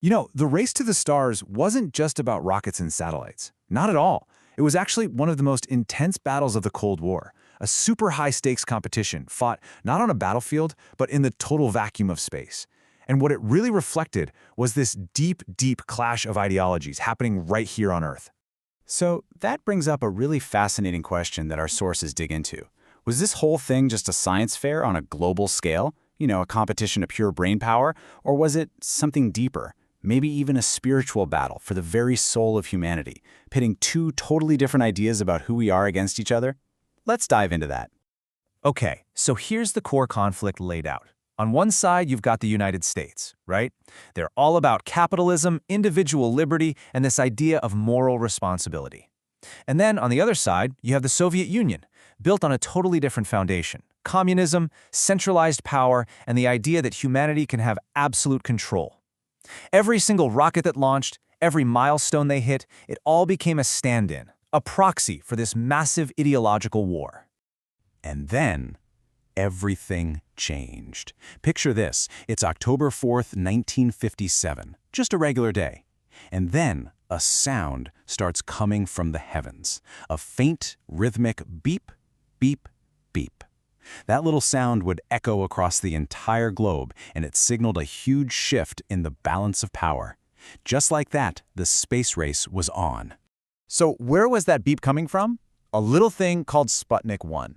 The race to the stars wasn't just about rockets and satellites. Not at all. It was actually one of the most intense battles of the Cold War, a super high-stakes competition fought not on a battlefield, but in the total vacuum of space. And what it really reflected was this deep, deep clash of ideologies happening right here on Earth. So that brings up a really fascinating question that our sources dig into. Was this whole thing just a science fair on a global scale? A competition of pure brainpower? Or was it something deeper? Maybe even a spiritual battle for the very soul of humanity, pitting two totally different ideas about who we are against each other? Let's dive into that. Okay, so here's the core conflict laid out. On one side, you've got the United States, right? They're all about capitalism, individual liberty, and this idea of moral responsibility. And then on the other side, you have the Soviet Union, built on a totally different foundation. Communism, centralized power, and the idea that humanity can have absolute control. Every single rocket that launched, every milestone they hit, it all became a stand-in, a proxy for this massive ideological war. And then, everything changed. Picture this, it's October 4th, 1957, just a regular day. And then, a sound starts coming from the heavens, a faint, rhythmic beep, beep, beep. That little sound would echo across the entire globe, and it signaled a huge shift in the balance of power. Just like that, the space race was on. So where was that beep coming from? A little thing called Sputnik 1.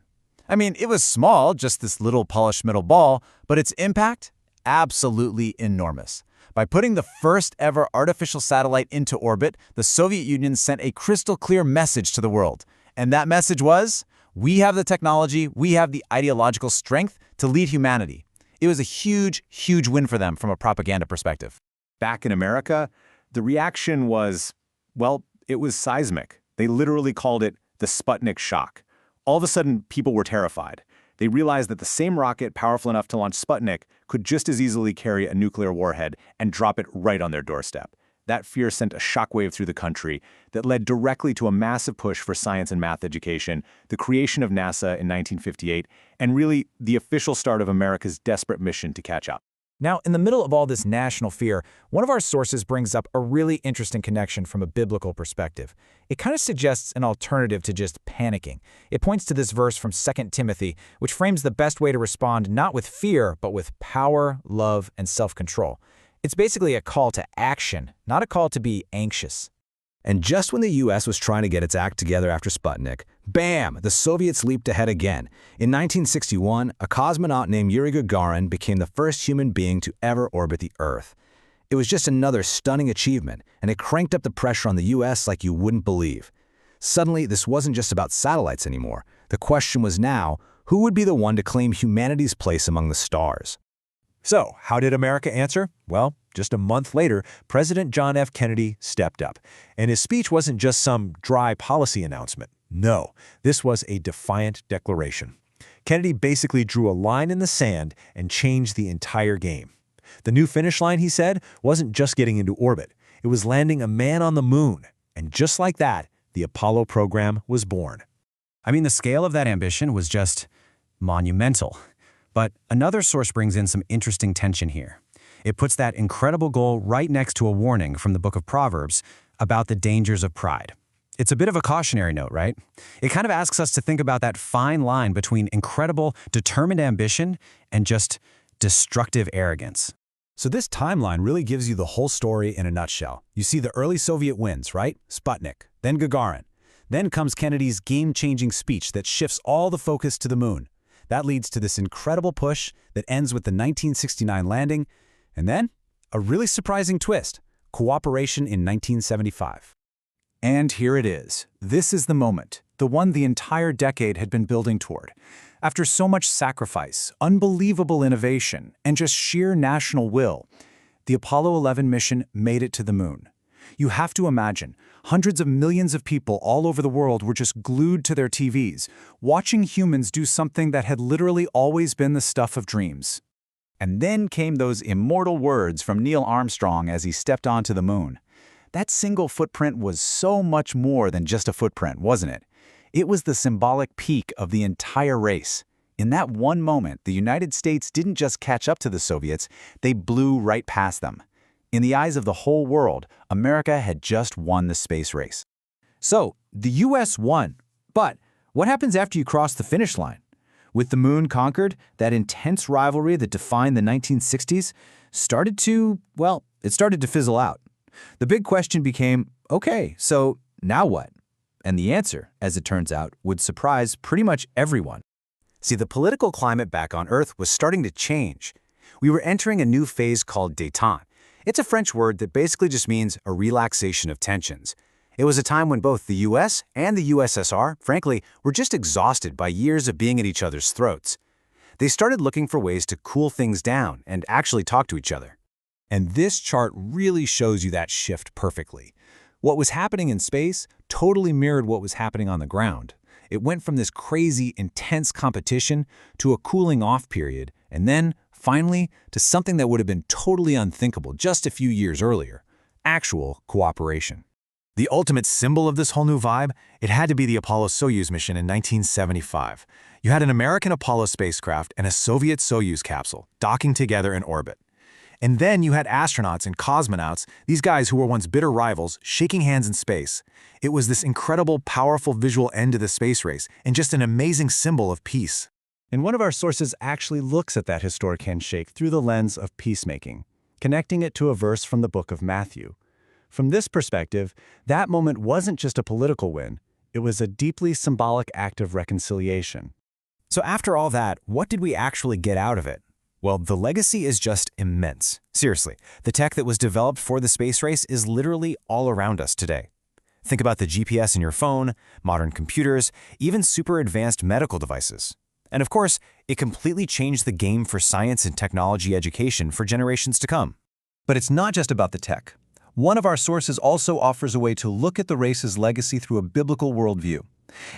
I mean, it was small, just this little polished metal ball, but its impact? Absolutely enormous. By putting the first ever artificial satellite into orbit, the Soviet Union sent a crystal clear message to the world. And that message was, we have the technology, we have the ideological strength to lead humanity. It was a huge, huge win for them from a propaganda perspective. Back in America, the reaction was, well, it was seismic. They literally called it the Sputnik shock. All of a sudden, people were terrified. They realized that the same rocket powerful enough to launch Sputnik could just as easily carry a nuclear warhead and drop it right on their doorstep. That fear sent a shockwave through the country that led directly to a massive push for science and math education, the creation of NASA in 1958, and really the official start of America's desperate mission to catch up. Now, in the middle of all this national fear, one of our sources brings up a really interesting connection from a biblical perspective. It kind of suggests an alternative to just panicking. It points to this verse from 2 Timothy, which frames the best way to respond not with fear, but with power, love, and self-control. It's basically a call to action, not a call to be anxious. And just when the US was trying to get its act together after Sputnik, bam, the Soviets leaped ahead again. In 1961, a cosmonaut named Yuri Gagarin became the first human being to ever orbit the Earth. It was just another stunning achievement, and it cranked up the pressure on the US like you wouldn't believe. Suddenly, this wasn't just about satellites anymore. The question was now, who would be the one to claim humanity's place among the stars? So, how did America answer? Well, just a month later, President John F. Kennedy stepped up. And his speech wasn't just some dry policy announcement. No, this was a defiant declaration. Kennedy basically drew a line in the sand and changed the entire game. The new finish line, he said, wasn't just getting into orbit. It was landing a man on the moon. And just like that, the Apollo program was born. I mean, the scale of that ambition was just monumental. But another source brings in some interesting tension here. It puts that incredible goal right next to a warning from the book of Proverbs about the dangers of pride. It's a bit of a cautionary note, right? It kind of asks us to think about that fine line between incredible, determined ambition and just destructive arrogance. So this timeline really gives you the whole story in a nutshell. You see the early Soviet wins, right? Sputnik, then Gagarin. Then comes Kennedy's game-changing speech that shifts all the focus to the moon. That leads to this incredible push that ends with the 1969 landing, and then a really surprising twist, cooperation in 1975. And here it is. This is the moment, the one the entire decade had been building toward. After so much sacrifice, unbelievable innovation, and just sheer national will, the Apollo 11 mission made it to the moon. You have to imagine, hundreds of millions of people all over the world were just glued to their TVs, watching humans do something that had literally always been the stuff of dreams. And then came those immortal words from Neil Armstrong as he stepped onto the moon. That single footprint was so much more than just a footprint, wasn't it? It was the symbolic peak of the entire race. In that one moment, the United States didn't just catch up to the Soviets, they blew right past them. In the eyes of the whole world, America had just won the space race. So, the US won. But what happens after you cross the finish line? With the moon conquered, that intense rivalry that defined the 1960s started to fizzle out. The big question became, okay, so now what? And the answer, as it turns out, would surprise pretty much everyone. See, the political climate back on Earth was starting to change. We were entering a new phase called détente. It's a French word that basically just means a relaxation of tensions. It was a time when both the US and the USSR, frankly, were just exhausted by years of being at each other's throats. They started looking for ways to cool things down and actually talk to each other. And this chart really shows you that shift perfectly. What was happening in space totally mirrored what was happening on the ground. It went from this crazy, intense competition to a cooling off period, and then, finally, to something that would have been totally unthinkable just a few years earlier: actual cooperation. The ultimate symbol of this whole new vibe, it had to be the Apollo-Soyuz mission in 1975. You had an American Apollo spacecraft and a Soviet Soyuz capsule docking together in orbit. And then you had astronauts and cosmonauts, these guys who were once bitter rivals, shaking hands in space. It was this incredible, powerful visual end to the space race, and just an amazing symbol of peace. And one of our sources actually looks at that historic handshake through the lens of peacemaking, connecting it to a verse from the book of Matthew. From this perspective, that moment wasn't just a political win, it was a deeply symbolic act of reconciliation. So after all that, what did we actually get out of it? Well, the legacy is just immense. Seriously, the tech that was developed for the space race is literally all around us today. Think about the GPS in your phone, modern computers, even super advanced medical devices. And of course, it completely changed the game for science and technology education for generations to come. But it's not just about the tech. One of our sources also offers a way to look at the race's legacy through a biblical worldview.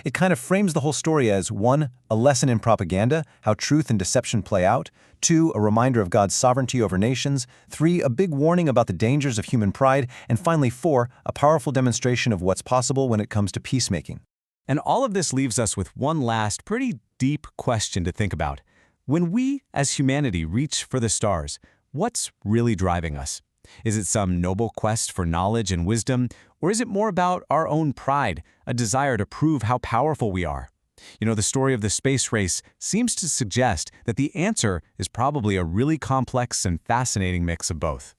It kind of frames the whole story as 1, a lesson in propaganda, how truth and deception play out, 2, a reminder of God's sovereignty over nations, 3, a big warning about the dangers of human pride, and finally 4, a powerful demonstration of what's possible when it comes to peacemaking. And all of this leaves us with one last, pretty deep question to think about. When we, as humanity, reach for the stars, what's really driving us? Is it some noble quest for knowledge and wisdom, or is it more about our own pride, a desire to prove how powerful we are? You know, the story of the space race seems to suggest that the answer is probably a really complex and fascinating mix of both.